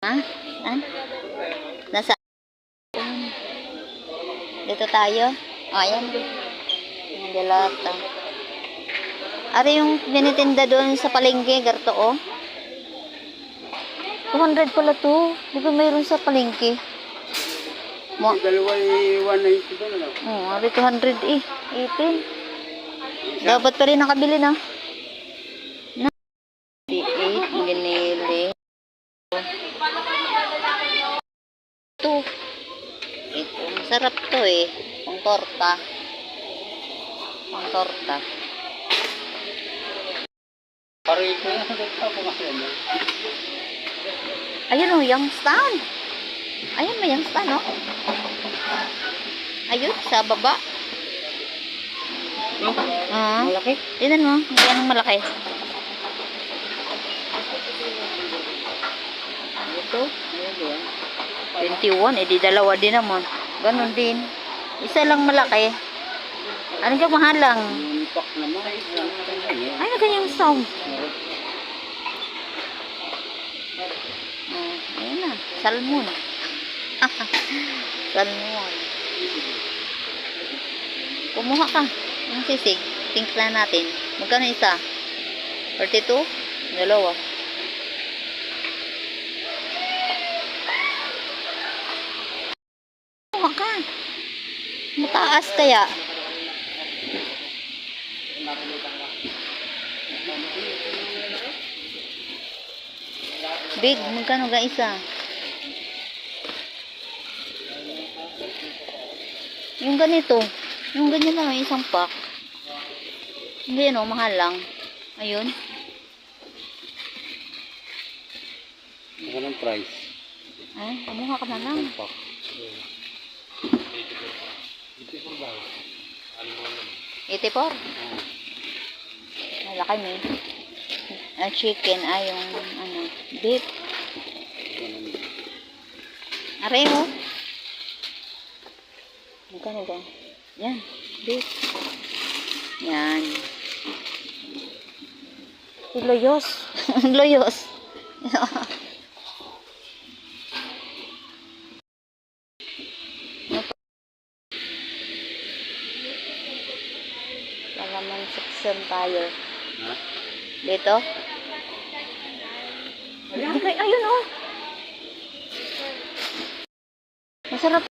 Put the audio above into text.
Ha? Saan? Nasa? Dito tayo? O, ayan. Yung delata. Ari yung binitinda doon sa palengke, garto, oh. 200 pala to. Di ba mayroon sa palengke? Dalawa 190 ba na? Ari 200 eh. 18. Dapat pa rin nakabili na. 8, ginili. Ito. Ito. Masarap to eh. Pang torta. Pang torta. Parito na sa dito ako kasi ano. Ayun o, Youngstown. Ayun, may Youngstown, no? Ayun, sa baba. No? Malaki? Tignan mo, yan ang malaki. Ito, ayun yan. 21, edi dalawa din naman. Ganon din. Isa lang malaki. Ano ka mahalang? Pak naman. Ay, na ganyang sound. Ayun na, salmon. Salmon. Kumuha ka. Ang sisig. Tinkla natin. Magkano isa? 32? Dalawa. Kumuha ka. Mataas kaya. Big, magkano ga isa? Yung ganito, yung ganyan lang, isang pack. Hindi ano, mahal lang. Ayun. Anong price? Ay, kumuha ka na lang. Pak. 84? Malaki mo. Ang chicken ay yung ano, beef. Aray mo. Magkano ba? Yan, beef. Yan. Loyos. Loyos. Laman section tayo. Ha? Dito? Ayun oh. Masarap.